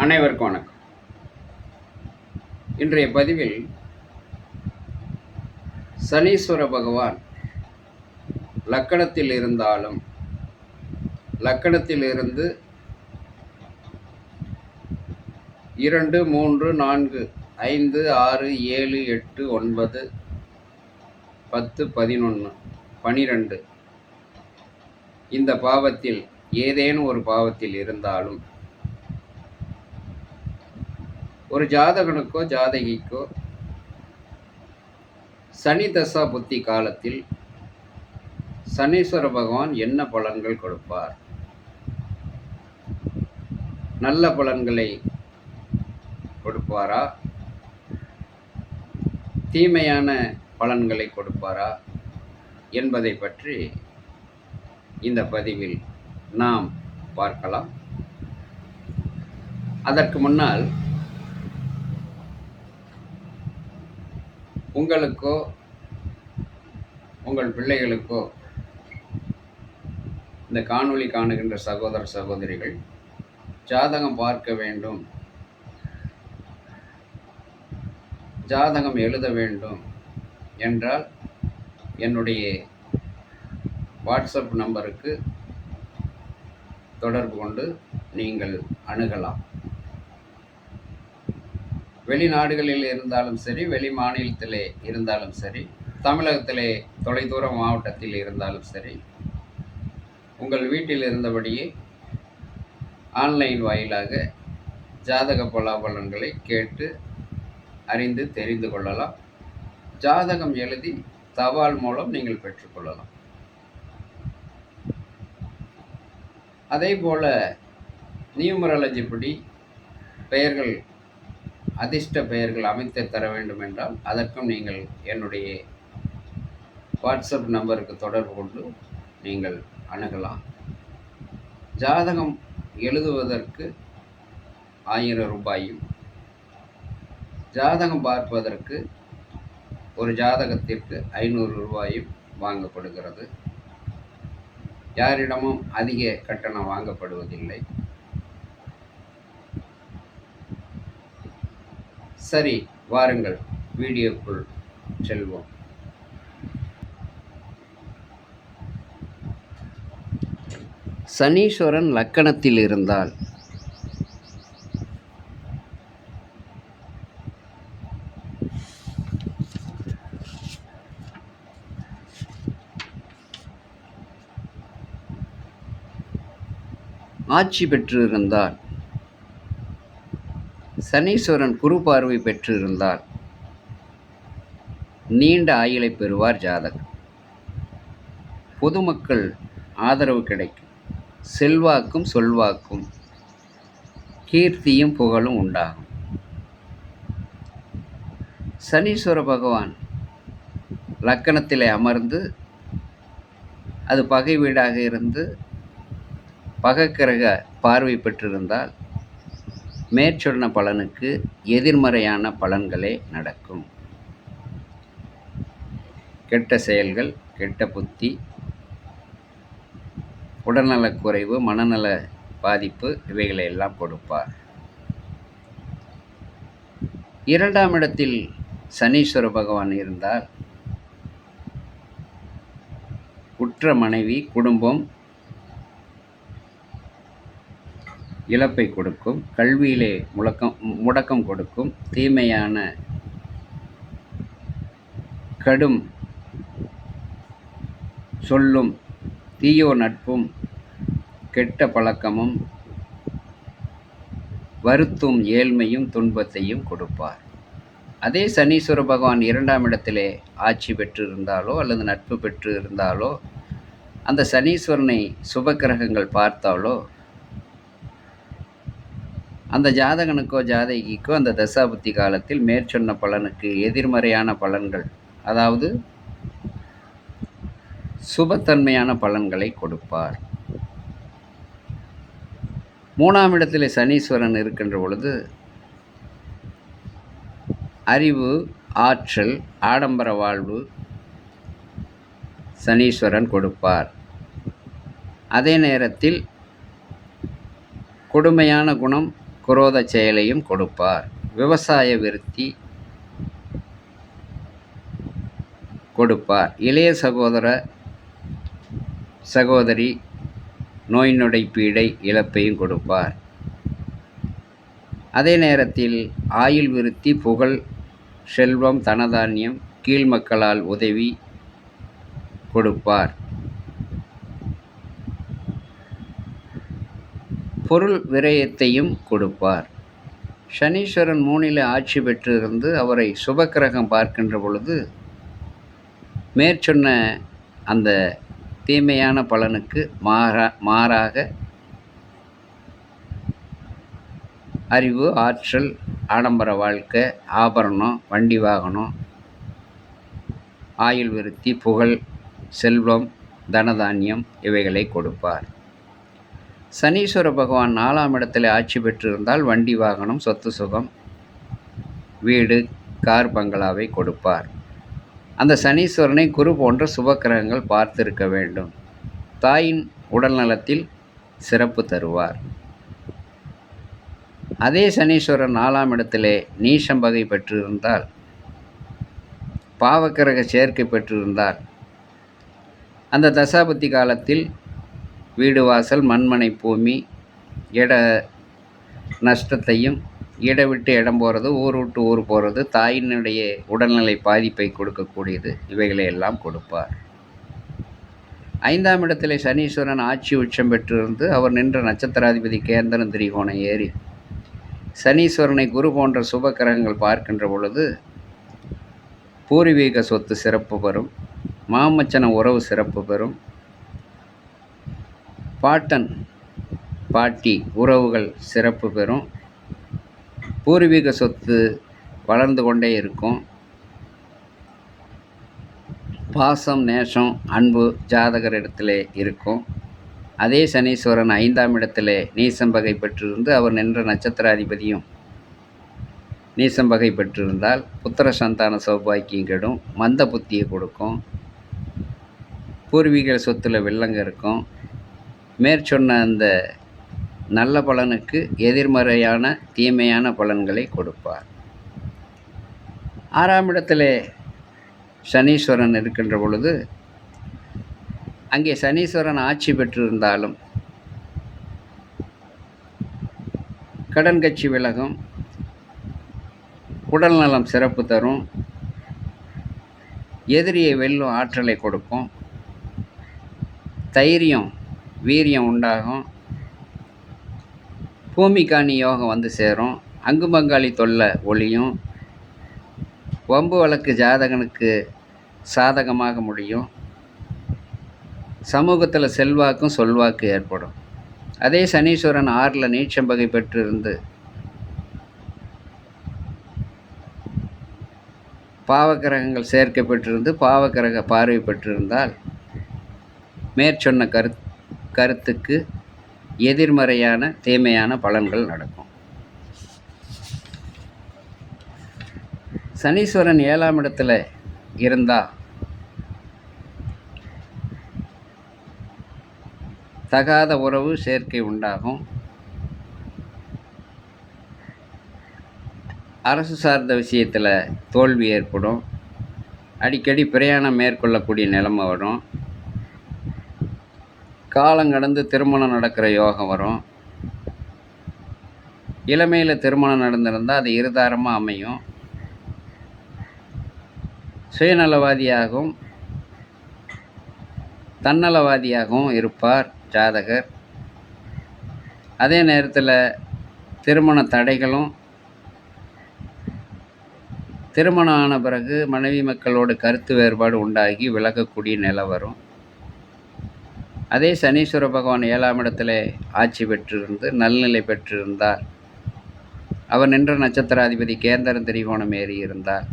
அனைவருக்கும் வணக்கம். இன்றைய பதிவில் சனீஸ்வர பகவான் லக்கணத்தில் இருந்தாலும் லக்கணத்திலிருந்து 2, 3, 4, 5, 6, 7, 8, 9, 10, 11, 12 இந்த பாவத்தில் ஏதேனும் ஒரு பாவத்தில் இருந்தாலும் ஒரு ஜாதகனுக்கோ ஜாதகிக்கோ சனி தசா புத்தி காலத்தில் சனீஸ்வர பகவான் என்ன பலன்கள் கொடுப்பார்? நல்ல பலன்களை கொடுப்பாரா, தீமையான பலன்களை கொடுப்பாரா என்பதை பற்றி இந்த பதிவில் நாம் பார்க்கலாம். அதற்கு முன்னால் உங்களுக்கோ உங்கள் பிள்ளைகளுக்கோ இந்த காணொளி காணுகின்ற சகோதர சகோதரிகள் ஜாதகம் பார்க்க வேண்டும், ஜாதகம் எழுத வேண்டும் என்றால் என்னுடைய வாட்ஸ்அப் நம்பருக்கு தொடர்பு கொண்டு நீங்கள் அணுகலாம். வெளிநாடுகளில் இருந்தாலும் சரி, வெளி மாநிலத்திலே இருந்தாலும் சரி, தமிழகத்திலே தொலைதூர மாவட்டத்தில் இருந்தாலும் சரி, உங்கள் வீட்டில் இருந்தபடியே ஆன்லைன் வாயிலாக ஜாதக பலாபலன்களை கேட்டு அறிந்து தெரிந்து கொள்ளலாம். ஜாதகம் எழுதி தபால் மூலம் நீங்கள் பெற்றுக்கொள்ளலாம். அதே போல நியூமராலஜி படி பெயர்கள், அதிர்ஷ்ட பெயர்கள் அமைத்து தர வேண்டும் என்றால் அதற்கும் நீங்கள் என்னுடைய வாட்ஸ்அப் நம்பருக்கு தொடர்பு கொண்டு நீங்கள் அணுகலாம். ஜாதகம் எழுதுவதற்கு 1000 ரூபாயும், ஜாதகம் பார்ப்பதற்கு ஒரு ஜாதகத்திற்கு 500 ரூபாயும் வாங்கப்படுகிறது. யாரிடமும் அதிக கட்டணம் வாங்கப்படுவதில்லை. சரி, வாருங்கள் வீடியோக்குள் செல்வோம். சனீஸ்வரன் லக்கணத்தில் இருந்தால் ஆட்சி பெற்றிருந்தால், சனீஸ்வரன் குரு பார்வை பெற்றிருந்தால் நீண்ட ஆயுளை பெறுவார் ஜாதகர். பொதுமக்கள் ஆதரவு கிடைக்கும். செல்வாக்கும் சொல்வாக்கும், கீர்த்தியும் புகழும் உண்டாகும். சனீஸ்வர பகவான் லக்கணத்திலே அமர்ந்து அது பகை வீடாக இருந்து பகைக்கிரக பார்வை பெற்றிருந்தால் மேற்சொன்ன பலனுக்கு எதிர்மறையான பலன்களே நடக்கும். கெட்ட செயல்கள், கெட்ட புத்தி, உடல்நலக்குறைவு, மனநல பாதிப்பு இவைகளை எல்லாம் கொடுப்பார். 2ஆம் இடத்தில் சனீஸ்வர பகவான் இருந்தால் உற்ற மனைவி, குடும்பம் இழப்பை கொடுக்கும். கல்வியிலே முடக்கம் கொடுக்கும். தீமையான கடும் சொல்லும், தீயோ நட்பும், கெட்ட பழக்கமும், வருத்தும் ஏழ்மையும் துன்பத்தையும் கொடுப்பார். அதே சனீஸ்வர பகவான் 2ஆம் இடத்திலே ஆட்சி பெற்றிருந்தாலோ அல்லது நட்பு பெற்று இருந்தாலோ, அந்த சனீஸ்வரனை சுபக்கிரகங்கள் பார்த்தாலோ அந்த ஜாதகனுக்கோ ஜாதகிக்கோ அந்த தசாபுத்தி காலத்தில் மேற்சொன்ன பலனுக்கு எதிர்மறையான பலன்கள், அதாவது சுபத்தன்மையான பலன்களை கொடுப்பார். 3ஆம் இடத்தில் சனீஸ்வரன் இருக்கின்ற பொழுது அறிவு, ஆற்றல், ஆடம்பர வாழ்வு சனீஸ்வரன் கொடுப்பார். அதே நேரத்தில் கொடுமையான குணம், குரோத செயலையும் கொடுப்பார். விவசாய விருத்தி கொடுப்பார். இளைய சகோதரி நோய் நொடை பீடை இழப்பையும் கொடுப்பார். அதே நேரத்தில் ஆயுள் விருத்தி, புகழ், செல்வம், தனதானியம், கீழ் மக்களால் உதவி கொடுப்பார். பொருள் விரயத்தையும் கொடுப்பார். சனீஸ்வரன் 3ல் ஆட்சி பெற்றிருந்து அவரை சுபக்கிரகம் பார்க்கின்ற பொழுது மேற்சொன்ன அந்த தீமையான பலனுக்கு மாறாக அறிவு, ஆற்றல், ஆடம்பர வாழ்க்கை, ஆபரணம், வண்டி வாகனம், ஆயுள் விருத்தி, புகழ், செல்வம், தனதானியம் இவைகளை கொடுப்பார். சனீஸ்வர பகவான் 4ஆம் இடத்தில் ஆட்சி பெற்றிருந்தால் வண்டி வாகனம், சொத்து சுகம், வீடு, கார், பங்களாவை கொடுப்பார். அந்த சனீஸ்வரனை குரு போன்ற சுபக்கிரகங்கள் பார்த்திருக்க வேண்டும். தாயின் உடல் நலத்தில் சிறப்பு தருவார். அதே சனீஸ்வரன் 4ஆம் இடத்திலே நீசம் வகை பெற்றிருந்தால், பாவக்கிரக சேர்க்கை பெற்றிருந்தால், அந்த தசாபுத்தி காலத்தில் வீடு வாசல், மண்மனை, பூமி, இட நஷ்டத்தையும், இட விட்டு இடம் போகிறது, ஊர் விட்டு ஊர் போகிறது, தாயினுடைய உடல்நிலை பாதிப்பை கொடுக்கக்கூடியது, இவைகளை எல்லாம் கொடுப்பார். 5ஆம் இடத்திலே சனீஸ்வரன் ஆட்சி உச்சம் பெற்றிருந்து அவர் நின்ற நட்சத்திராதிபதி கேந்திரன் திரிகோணம் ஏறி சனீஸ்வரனை குரு போன்ற சுப கிரகங்கள் பார்க்கின்ற பொழுது பூர்வீக சொத்து சிறப்பு பெறும், மாமச்சன உறவு சிறப்பு பெறும், பாட்டன் பாட்டி உறவுகள் சிறப்பு பெறும், பூர்வீக சொத்து வளர்ந்து கொண்டே இருக்கும், பாசம், நேசம், அன்பு ஜாதகரிடத்திலே இருக்கும். அதே சனீஸ்வரன் 5ஆம் இடத்திலே நீசம் வகை பெற்றிருந்து அவர் நின்ற நட்சத்திராதிபதியும் நீசம் வகை பெற்றிருந்தால் புத்திர சந்தான சௌபாக்கியம் கெடும், மந்த புத்தியை கொடுக்கும், பூர்வீக சொத்தில் வில்லங்க இருக்கும். மேற்சொன்ன அந்த நல்ல பலனுக்கு எதிர்மறையான தீமையான பலன்களை கொடுப்பார். 6ஆம் இடத்திலே சனீஸ்வரன் இருக்கின்ற பொழுது அங்கே சனீஸ்வரன் ஆட்சி பெற்றிருந்தாலும் கடன் கட்சி விலகும், உடல் நலம் சிறப்பு தரும், எதிரியை வெல்லும் ஆற்றலை கொடுக்கும், தைரியம் வீரியம் உண்டாகும், பூமிக்காணி யோகம் வந்து சேரும், அங்கு பங்காளி தொல்லை ஒழியும், வம்பு வழக்கு ஜாதகனுக்கு சாதகமாக முடியும், சமூகத்தில் செல்வாக்கும் சொல்வாக்கு ஏற்படும். அதே சனீஸ்வரன் 6ல் நீச்சம் வகை பெற்றிருந்து பாவக்கிரகங்கள் சேர்க்கை பெற்றிருந்து பாவக்கிரக பார்வை பெற்றிருந்தால் மேற்சொன்ன கருத்துக்கு எதிர்மறையான தீமையான பலன்கள் நடக்கும். சனீஸ்வரன் 7ஆம் இடத்துல இருந்தால் தகாத உறவு சேர்க்கை உண்டாகும், அரசு சார்ந்த விஷயத்தில் தோல்வி ஏற்படும், அடிக்கடி பிரயாணம் மேற்கொள்ளக்கூடிய நிலைமை வரும், காலம் கடந்து திருமணம் நடக்கிற யோகம் வரும், இளமையில் திருமணம் நடந்திருந்தால் அது இருதாரமாக அமையும், சுயநலவாதியாகவும் தன்னலவாதியாகவும் இருப்பார் ஜாதகர். அதே நேரத்தில் திருமண தடைகளும், திருமணம் ஆன பிறகு மனைவி மக்களோடு கருத்து வேறுபாடு உண்டாகி விலகக்கூடிய நிலை வரும். அதே சனீஸ்வர பகவான் 7ஆம் இடத்துல ஆட்சி பெற்றிருந்து நல்நிலை பெற்றிருந்தார், அவர் நின்ற நட்சத்திராதிபதி கேந்திரன் திரிகோணம் ஏறி இருந்தார்,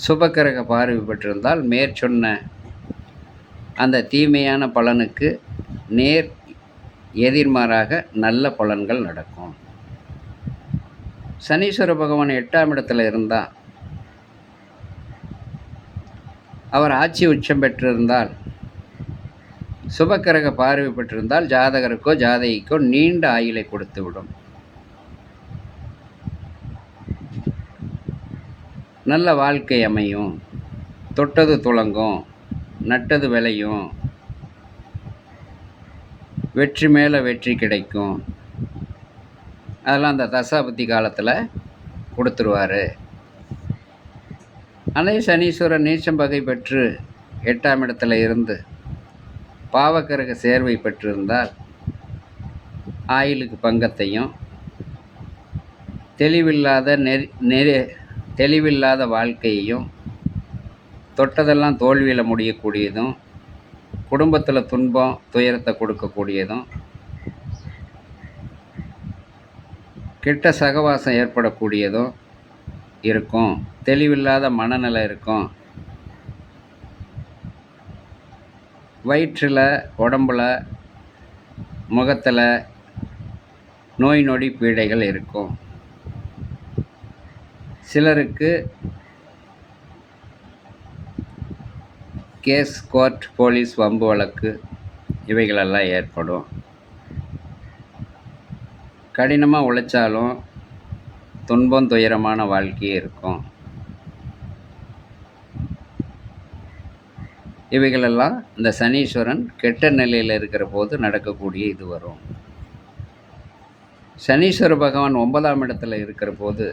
சுபக்கிரக பார்வை பெற்றிருந்தால் மேற்சொன்ன அந்த தீமையான பலனுக்கு நேர் எதிர்மாறாக நல்ல பலன்கள் நடக்கும். சனீஸ்வர பகவான் 8ஆம் இடத்துல இருந்தால் அவர் ஆட்சி உச்சம் பெற்றிருந்தால் சுபக்கிரக பார்வை பெற்றிருந்தால் ஜாதகருக்கோ ஜாதகிக்கோ நீண்ட ஆயுளை கொடுத்துவிடும். நல்ல வாழ்க்கை அமையும், தொட்டது துலங்கும், நட்டது விளையும், வெற்றி மேலே வெற்றி கிடைக்கும். அதெல்லாம் அந்த தசாபுத்தி காலத்தில் கொடுத்துருவார். அதே சனீஸ்வரன் நீச்சம் பகை பெற்று 8ஆம் இடத்துல இருந்து பாவக்கிரக சேர்வை பெற்றிருந்தால் ஆயுளுக்கு பங்கத்தையும், தெளிவில்லாத வாழ்க்கையையும், தொட்டதெல்லாம் தோல்வியில் முடியக்கூடியதும், குடும்பத்தில் துன்பம் துயரத்தை கொடுக்கக்கூடியதும், கெட்ட சகவாசம் ஏற்படக்கூடியதும் இருக்கும். தெளிவில்லாத மனநிலை இருக்கும். வயிற்றில், உடம்புல, முகத்தில் நோய் நொடி பீடைகள் இருக்கும். சிலருக்கு கேஸ், கோர்ட், போலீஸ், வம்பு வழக்கு இவைகளெல்லாம் ஏற்படும். கடினமாக உழைச்சாலும் துன்பம் துயரமான வாழ்க்கையே இருக்கும். இவைகளெல்லாம் இந்த சனீஸ்வரன் கெட்ட நிலையில் இருக்கிற போது நடக்கக்கூடிய இது வரும். சனீஸ்வர பகவான் 9ஆம் இடத்துல இருக்கிற போது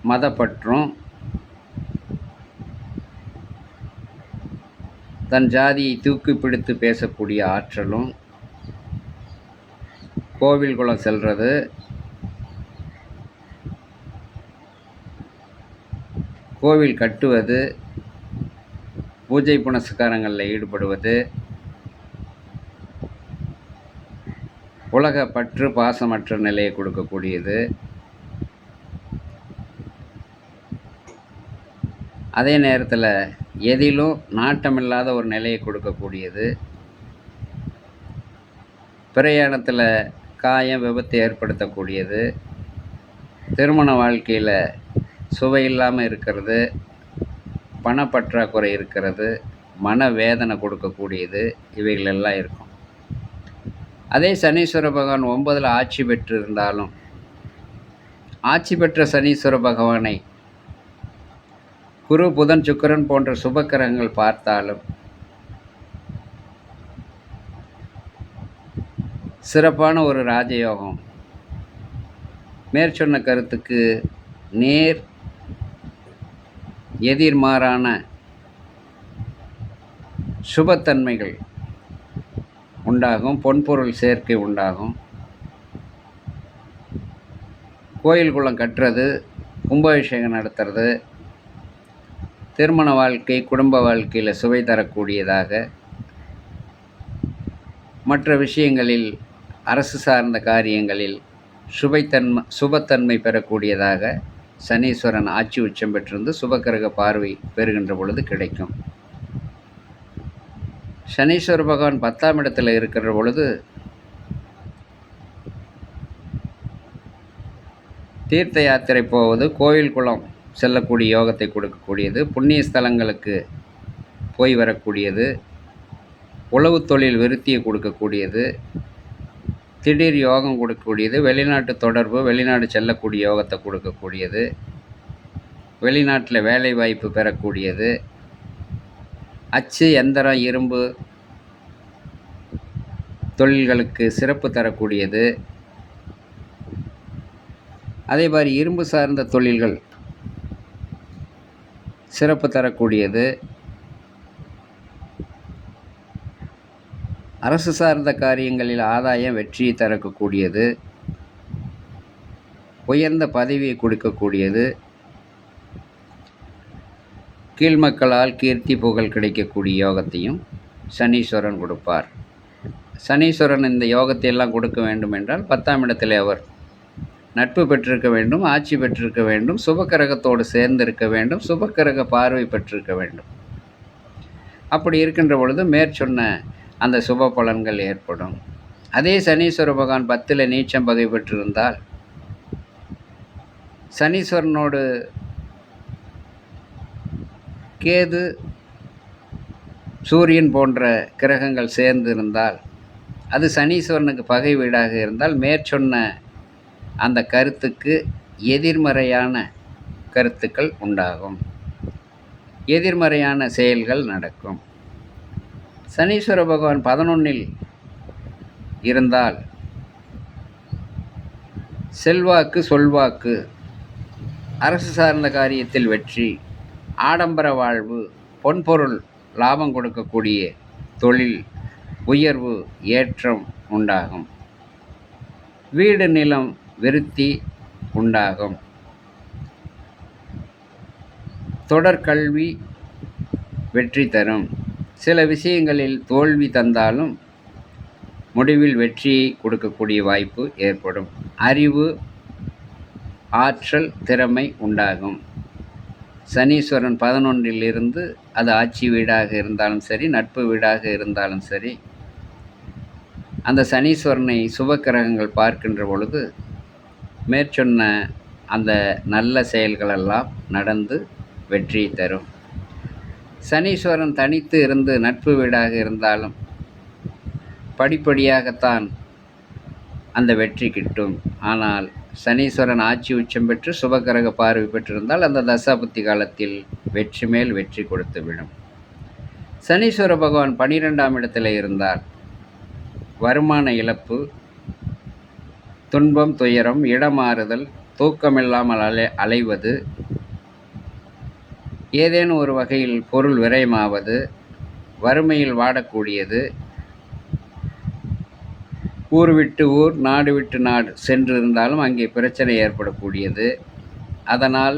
மதப்பற்றும், தன் ஜாதியை தூக்கி பிடித்து பேசக்கூடிய ஆற்றலும், கோவில் குளம் செல்வது, கோவில் கட்டுவது, பூஜை புனஸ்காரங்களில் ஈடுபடுவது, உலக பற்று பாசமற்ற நிலையை கொடுக்கக்கூடியது. அதே நேரத்தில் எதிலும் நாட்டமில்லாத ஒரு நிலையை கொடுக்கக்கூடியது. பிரயாணத்தில் காயம் விபத்து ஏற்படுத்தக்கூடியது. திருமண வாழ்க்கையில் சுவை இல்லாமல் இருக்கிறது, பணப்பற்றாக்குறை இருக்கிறது, மன வேதனை கொடுக்கக்கூடியது, இவைகளெல்லாம் இருக்கும். அதே சனீஸ்வர பகவான் 9ல் ஆட்சி பெற்றிருந்தாலும், ஆட்சி பெற்ற சனீஸ்வர பகவானை குரு, புதன், சுக்கிரன் போன்ற சுபக்கிரகங்கள் பார்த்தாலும் சிறப்பான ஒரு ராஜயோகம், மேற்சொன்ன கருத்துக்கு நேர் எதிர்மாறான சுபத்தன்மைகள் உண்டாகும். பொன்பொருள் சேர்க்கை உண்டாகும். கோயில் குளம் கட்டுறது, கும்பாபிஷேகம் நடத்துறது, திருமண வாழ்க்கை, குடும்ப வாழ்க்கையில் சுவை தரக்கூடியதாக, மற்ற விஷயங்களில், அரசு சார்ந்த காரியங்களில் சுபத்தன்மை பெறக்கூடியதாக சனீஸ்வரன் ஆட்சி உச்சம் பெற்றிருந்து சுபக்கிரக பார்வை பெறுகின்ற பொழுது கிடைக்கும். சனீஸ்வர பகவான் 10ஆம் இடத்துல இருக்கிற பொழுது தீர்த்த யாத்திரை போவது, கோயில் குளம் செல்லக்கூடிய யோகத்தை கொடுக்கக்கூடியது, புண்ணிய ஸ்தலங்களுக்கு போய் வரக்கூடியது, உழவு தொழில் விருத்தியை கொடுக்கக்கூடியது, திடீர் யோகம் கொடுக்கக்கூடியது, வெளிநாட்டு தொடர்பு, வெளிநாடு செல்லக்கூடிய யோகத்தை கொடுக்கக்கூடியது, வெளிநாட்டில் வேலை வாய்ப்பு பெறக்கூடியது, அச்சு, எந்திரம், இரும்பு தொழில்களுக்கு சிறப்பு தரக்கூடியது. அதே மாதிரி இரும்பு சார்ந்த தொழில்கள் சிறப்பு தரக்கூடியது. அரசு சார்ந்த காரியங்களில் ஆதாயம், வெற்றியை தரக்கூடியது, உயர்ந்த பதவியை கொடுக்கக்கூடியது, கீழ்மக்களால் கீர்த்தி புகழ் கிடைக்கக்கூடிய யோகத்தையும் சனீஸ்வரன் கொடுப்பார். சனீஸ்வரன் இந்த யோகத்தை எல்லாம் கொடுக்க வேண்டும் என்றால் 10ஆம் இடத்தில் அவர் நட்பு பெற்றிருக்க வேண்டும், ஆட்சி பெற்றிருக்க வேண்டும், சுபக்கிரகத்தோடு சேர்ந்திருக்க வேண்டும், சுபக்கிரக பார்வை பெற்றிருக்க வேண்டும். அப்படி இருக்கின்ற பொழுது மேற்சொன்ன அந்த சுப பலன்கள் ஏற்படும். அதே சனீஸ்வர பகவான் 10ல் நீச்சம் பகை பெற்றிருந்தால் சனீஸ்வரனோடு கேது, சூரியன் போன்ற கிரகங்கள் சேர்ந்து இருந்தால், அது சனீஸ்வரனுக்கு பகை வீடாக இருந்தால், மேற்சொன்ன அந்த கருத்துக்கு எதிர்மறையான கருத்துக்கள் உண்டாகும். எதிர்மறையான செயல்கள் நடக்கும். சனீஸ்வர பகவான் 11ல் இருந்தால் செல்வாக்கு, சொல்வாக்கு, அரசு சார்ந்த காரியத்தில் வெற்றி, ஆடம்பர வாழ்வு, பொன்பொருள் லாபம் கொடுக்கக்கூடிய தொழில், உயர்வு, ஏற்றம் உண்டாகும். வீடு, நிலம் விருத்தி உண்டாகும். தொடர்கல்வி வெற்றி தரும். சில விஷயங்களில் தோல்வி தந்தாலும் முடிவில் வெற்றியை கொடுக்கக்கூடிய வாய்ப்பு ஏற்படும். அறிவு, ஆற்றல், திறமை உண்டாகும். சனீஸ்வரன் 11ல் இருந்து அது ஆட்சி வீடாக இருந்தாலும் சரி, நட்பு வீடாக இருந்தாலும் சரி, அந்த சனீஸ்வரனை சுபக்கிரகங்கள் பார்க்கின்ற பொழுது மேற்சொன்ன அந்த நல்ல செயல்களெல்லாம் நடந்து வெற்றி தரும். சனீஸ்வரன் தனித்து இருந்து நட்பு வீடாக இருந்தாலும் படிப்படியாகத்தான் அந்த வெற்றி கிட்டும். ஆனால் சனீஸ்வரன் ஆட்சி உச்சம் பெற்று சுபகிரக பார்வை பெற்றிருந்தால் அந்த தசாபுத்தி காலத்தில் வெற்றி மேல் வெற்றி கொடுத்துவிடும். சனீஸ்வர பகவான் 12ஆம் இடத்தில் இருந்தால் வருமான இழப்பு, துன்பம், துயரம், இடமாறுதல், தூக்கமில்லாமல் அலைவது, ஏதேனும் ஒரு வகையில் பொருள் விரயமாவது, வறுமையில் வாடக்கூடியது, ஊர் விட்டு ஊர், நாடு விட்டு நாடு சென்றிருந்தாலும் அங்கே பிரச்சனை ஏற்படக்கூடியது, அதனால்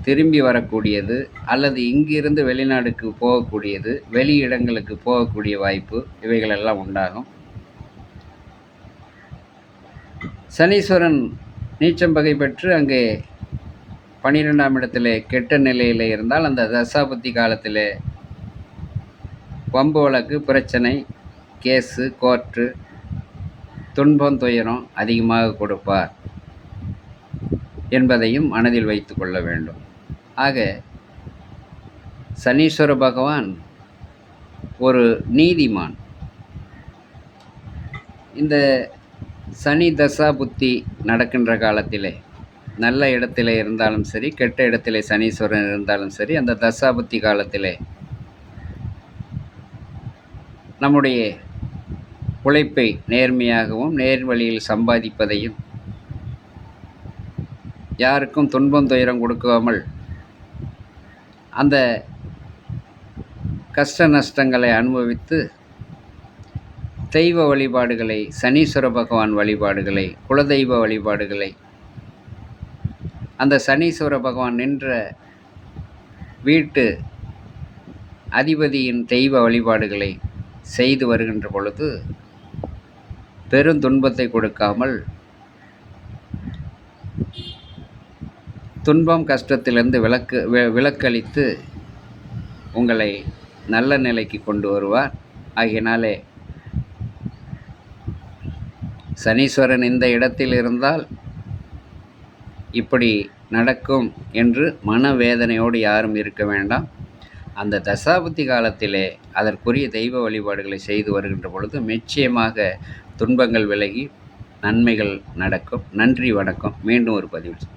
திரும்பி வரக்கூடியது, அல்லது இங்கிருந்து வெளிநாடுக்கு போகக்கூடியது, வெளி இடங்களுக்கு போகக்கூடிய வாய்ப்பு, இவைகளெல்லாம் உண்டாகும். சனீஸ்வரன் நீச்சம் பகை பெற்று அங்கே 12ஆம் இடத்துல கெட்ட நிலையில் இருந்தால் அந்த தசாபுத்தி காலத்தில் வம்பு வழக்கு, பிரச்சனை, கேஸு, கோர்ட்டு, துன்பம், துயரம் அதிகமாக கொடுப்பார் என்பதையும் மனதில் வைத்து கொள்ள வேண்டும். ஆக சனீஸ்வர பகவான் ஒரு நீதிமான். இந்த சனி தசா புத்தி நடக்கின்ற காலத்திலே நல்ல இடத்திலே இருந்தாலும் சரி, கெட்ட இடத்திலே சனீஸ்வரன் இருந்தாலும் சரி, அந்த தசாபுத்தி காலத்திலே நம்முடைய உழைப்பை நேர்மையாகவும் நேர்வழியில் சம்பாதிப்பதையும், யாருக்கும் துன்பம் துயரம் கொடுக்காமல் அந்த கஷ்ட நஷ்டங்களை அனுபவித்து தெய்வ வழிபாடுகளை, சனீஸ்வர பகவான் வழிபாடுகளை, குலதெய்வ வழிபாடுகளை, அந்த சனீஸ்வர பகவான் நின்ற வீட்டு அதிபதியின் தெய்வ வழிபாடுகளை செய்து வருகின்ற பொழுது பெரும் துன்பத்தை கொடுக்காமல் துன்பம் கஷ்டத்திலிருந்து விலக்களித்து உங்களை நல்ல நிலைக்கு கொண்டு வருவார். ஆகையினாலே சனீஸ்வரன் இந்த இடத்தில் இருந்தால் இப்படி நடக்கும் என்று மனவேதனையோடு யாரும் இருக்க வேண்டாம். அந்த தசாபுத்தி காலத்திலே அதற்குரிய தெய்வ வழிபாடுகளை செய்து வருகின்ற பொழுது நிச்சயமாக துன்பங்கள் விலகி நன்மைகள் நடக்கும். நன்றி, வணக்கம். மீண்டும் ஒரு பதிவில்